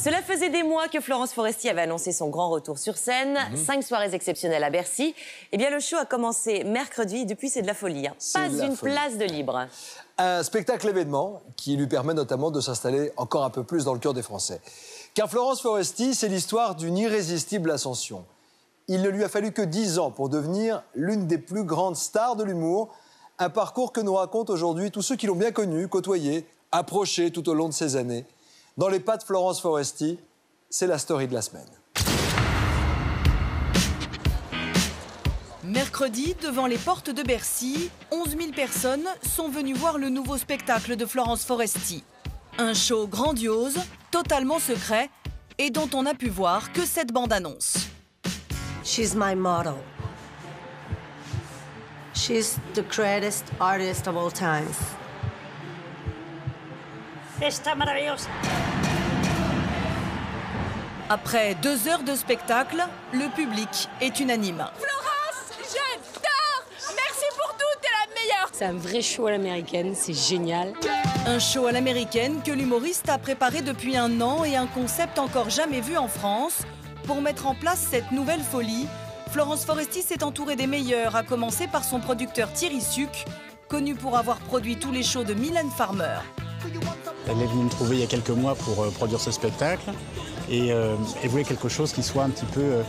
Cela faisait des mois que Florence Foresti avait annoncé son grand retour sur scène. 5 soirées exceptionnelles à Bercy. Eh bien, le show a commencé mercredi. Depuis, c'est de la folie. Pas une place de libre. Un spectacle événement qui lui permet notamment de s'installer encore un peu plus dans le cœur des Français. Car Florence Foresti, c'est l'histoire d'une irrésistible ascension. Il ne lui a fallu que 10 ans pour devenir l'une des plus grandes stars de l'humour. Un parcours que nous racontent aujourd'hui tous ceux qui l'ont bien connue, côtoyée, approchée tout au long de ces années. Dans les pas de Florence Foresti, c'est la story de la semaine. Mercredi, devant les portes de Bercy, 11 000 personnes sont venues voir le nouveau spectacle de Florence Foresti. Un show grandiose, totalement secret, et dont on n'a pu voir que cette bande-annonce. She's my model. She's the greatest artist of all times. Está maravillosa. Après 2 heures de spectacle, le public est unanime. Florence, j'adore! Merci pour tout, t'es la meilleure! C'est un vrai show à l'américaine, c'est génial. Un show à l'américaine que l'humoriste a préparé depuis 1 an et un concept encore jamais vu en France. Pour mettre en place cette nouvelle folie, Florence Foresti s'est entourée des meilleurs, à commencer par son producteur Thierry Suc, connu pour avoir produit tous les shows de Mylène Farmer. Elle est venue me trouver il y a quelques mois pour produire ce spectacle et voulait quelque chose qui soit un petit peu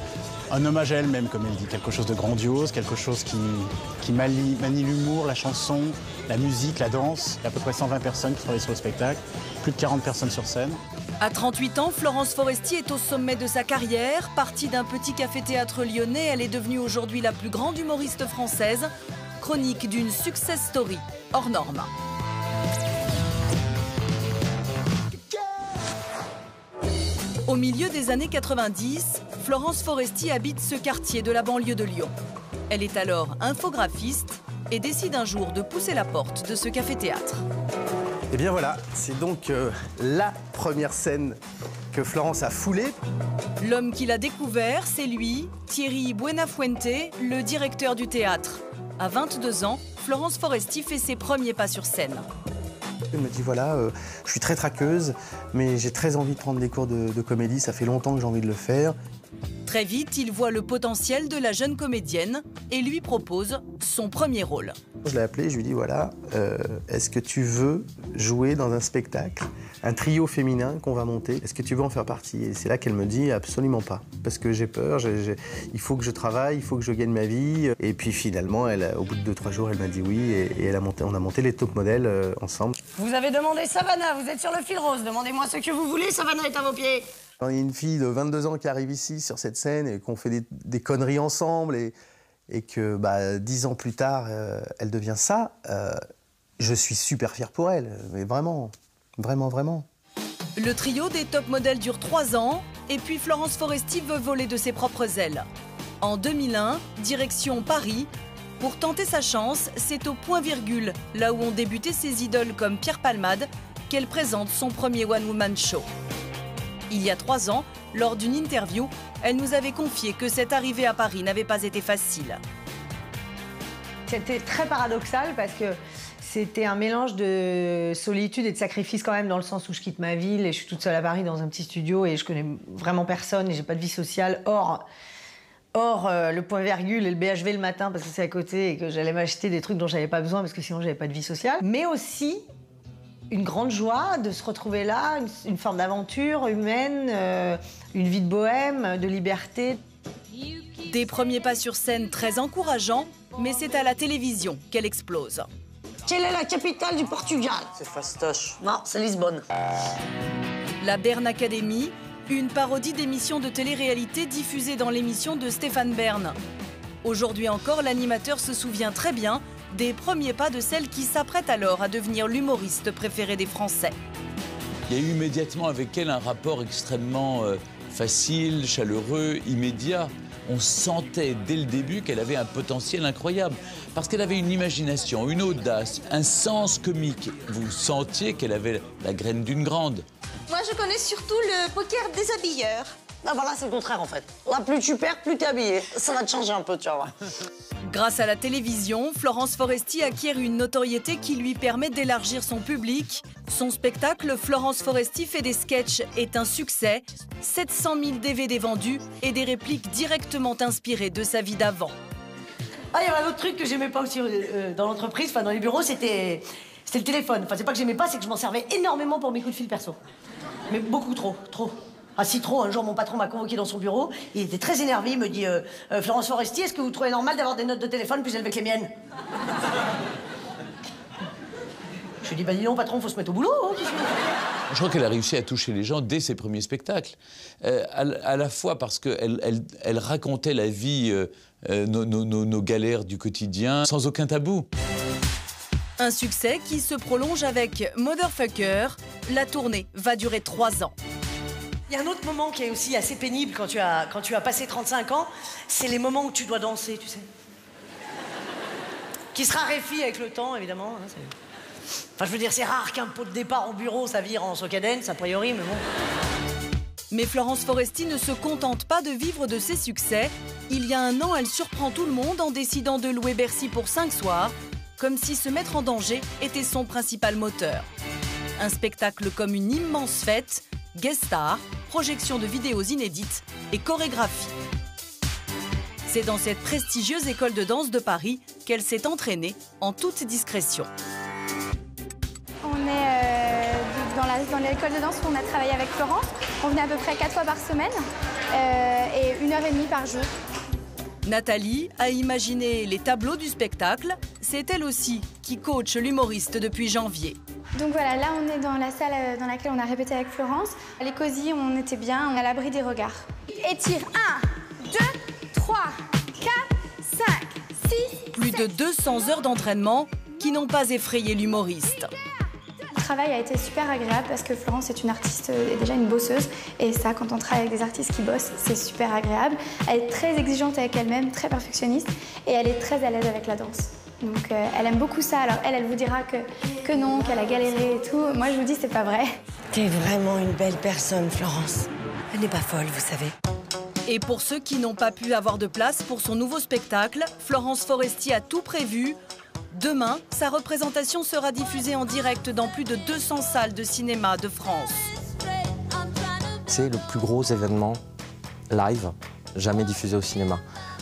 un hommage à elle-même, comme elle dit, quelque chose de grandiose, quelque chose qui manie l'humour, la chanson, la musique, la danse. Il y a à peu près 120 personnes qui travaillent sur le spectacle, plus de 40 personnes sur scène. À 38 ans, Florence Foresti est au sommet de sa carrière. Partie d'un petit café-théâtre lyonnais, elle est devenue aujourd'hui la plus grande humoriste française. Chronique d'une success story hors norme. Au milieu des années 90, Florence Foresti habite ce quartier de la banlieue de Lyon. Elle est alors infographiste et décide un jour de pousser la porte de ce café-théâtre. Et bien voilà, c'est donc la première scène que Florence a foulée. L'homme qui l'a découvert, c'est lui, Thierry Buenafuente, le directeur du théâtre. À 22 ans, Florence Foresti fait ses premiers pas sur scène. Elle me dit voilà, je suis très traqueuse, mais j'ai très envie de prendre des cours de comédie, ça fait longtemps que j'ai envie de le faire. Très vite, il voit le potentiel de la jeune comédienne et lui propose son premier rôle. Je l'ai appelée, je lui dis voilà, est-ce que tu veux jouer dans un spectacle, un trio féminin qu'on va monter, est-ce que tu veux en faire partie? Et c'est là qu'elle me dit absolument pas, parce que j'ai peur, il faut que je travaille, il faut que je gagne ma vie. Et puis finalement, au bout de 2-3 jours, elle m'a dit oui et on a monté les top modèles ensemble. Vous avez demandé Savannah, vous êtes sur le fil rose. Demandez-moi ce que vous voulez, Savannah est à vos pieds. Quand il y a une fille de 22 ans qui arrive ici, sur cette scène, et qu'on fait des conneries ensemble, et que 10 ans plus tard, elle devient ça, je suis super fier pour elle. Mais vraiment, vraiment, vraiment. Le trio des top modèles dure 3 ans, et puis Florence Foresti veut voler de ses propres ailes. En 2001, direction Paris. Pour tenter sa chance, c'est au point-virgule, là où ont débuté ses idoles comme Pierre Palmade, qu'elle présente son premier one-woman show. Il y a 3 ans, lors d'une interview, elle nous avait confié que cette arrivée à Paris n'avait pas été facile. C'était très paradoxal parce que c'était un mélange de solitude et de sacrifice quand même, dans le sens où je quitte ma ville et je suis toute seule à Paris dans un petit studio et je connais vraiment personne et j'ai pas de vie sociale. Or, le point-virgule et le BHV le matin parce que c'est à côté et que j'allais m'acheter des trucs dont j'avais pas besoin parce que sinon j'avais pas de vie sociale. Mais aussi une grande joie de se retrouver là, une forme d'aventure humaine, une vie de bohème, de liberté. Des premiers pas sur scène très encourageants, mais c'est à la télévision qu'elle explose. Quelle est la capitale du Portugal? C'est fastoche. Non, c'est Lisbonne. La Bern Academy, une parodie d'émission de télé-réalité diffusée dans l'émission de Stéphane Bern. Aujourd'hui encore, l'animateur se souvient très bien des premiers pas de celle qui s'apprête alors à devenir l'humoriste préféré des Français. Il y a eu immédiatement avec elle un rapport extrêmement facile, chaleureux, immédiat. On sentait dès le début qu'elle avait un potentiel incroyable, parce qu'elle avait une imagination, une audace, un sens comique. Vous sentiez qu'elle avait la graine d'une grande. Moi, je connais surtout le poker des habilleurs. Ah voilà, c'est le contraire en fait. Là, plus tu perds, plus t'es habillé. Ça va te changer un peu, tu vois. Grâce à la télévision, Florence Foresti acquiert une notoriété qui lui permet d'élargir son public. Son spectacle Florence Foresti fait des sketchs est un succès. 700 000 DVD vendus et des répliques directement inspirées de sa vie d'avant. Ah, il y avait un autre truc que j'aimais pas aussi dans l'entreprise, enfin dans les bureaux, c'était le téléphone. Enfin, c'est pas que j'aimais pas, c'est que je m'en servais énormément pour mes coups de fil perso. Mais beaucoup trop. Ah si trop, un jour mon patron m'a convoqué dans son bureau, il était très énervé, il me dit Florence Foresti, est-ce que vous trouvez normal d'avoir des notes de téléphone plus élevées que les miennes? Je lui dis bah dis non patron, faut se mettre au boulot. Hein, je crois qu'elle a réussi à toucher les gens dès ses premiers spectacles. À la fois parce qu'elle racontait la vie, nos galères du quotidien, sans aucun tabou. Un succès qui se prolonge avec Motherfucker. La tournée va durer 3 ans. Il y a un autre moment qui est aussi assez pénible quand tu as passé 35 ans, c'est les moments où tu dois danser, tu sais. Qui se raréfie avec le temps, évidemment. Hein, enfin, je veux dire, c'est rare qu'un pot de départ au bureau, ça vire en soca dance, a priori, mais bon. Mais Florence Foresti ne se contente pas de vivre de ses succès. Il y a un an, elle surprend tout le monde en décidant de louer Bercy pour 5 soirs, comme si se mettre en danger était son principal moteur. Un spectacle comme une immense fête, guest star, projection de vidéos inédites et chorégraphie. C'est dans cette prestigieuse école de danse de Paris qu'elle s'est entraînée en toute discrétion. On est dans l'école de danse où on a travaillé avec Florence. On venait à peu près 4 fois par semaine et 1h30 par jour. Nathalie a imaginé les tableaux du spectacle. C'est elle aussi qui coach l'humoriste depuis janvier. Donc voilà, là on est dans la salle dans laquelle on a répété avec Florence. Les cosy, on était bien, on est à l'abri des regards. Étire 1, 2, 3, 4, 5, 6... Plus de 200 heures d'entraînement qui n'ont pas effrayé l'humoriste. Le travail a été super agréable parce que Florence est une artiste et déjà une bosseuse. Et ça, quand on travaille avec des artistes qui bossent, c'est super agréable. Elle est très exigeante avec elle-même, très perfectionniste. Et elle est très à l'aise avec la danse. Donc elle aime beaucoup ça. Alors elle vous dira que non, qu'elle a galéré et tout. Moi, je vous dis, c'est pas vrai. T'es vraiment une belle personne, Florence. Elle n'est pas folle, vous savez. Et pour ceux qui n'ont pas pu avoir de place pour son nouveau spectacle, Florence Foresti a tout prévu. Demain, sa représentation sera diffusée en direct dans plus de 200 salles de cinéma de France. C'est le plus gros événement live jamais diffusé au cinéma.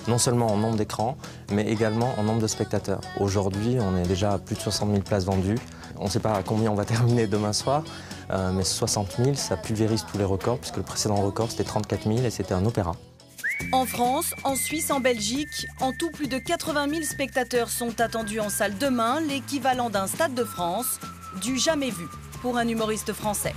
Non seulement en nombre d'écrans, mais également en nombre de spectateurs. Aujourd'hui, on est déjà à plus de 60 000 places vendues. On ne sait pas à combien on va terminer demain soir, mais 60 000, ça pulvérise tous les records, puisque le précédent record, c'était 34 000 et c'était un opéra. En France, en Suisse, en Belgique, en tout, plus de 80 000 spectateurs sont attendus en salle demain, l'équivalent d'un Stade de France, du jamais vu pour un humoriste français.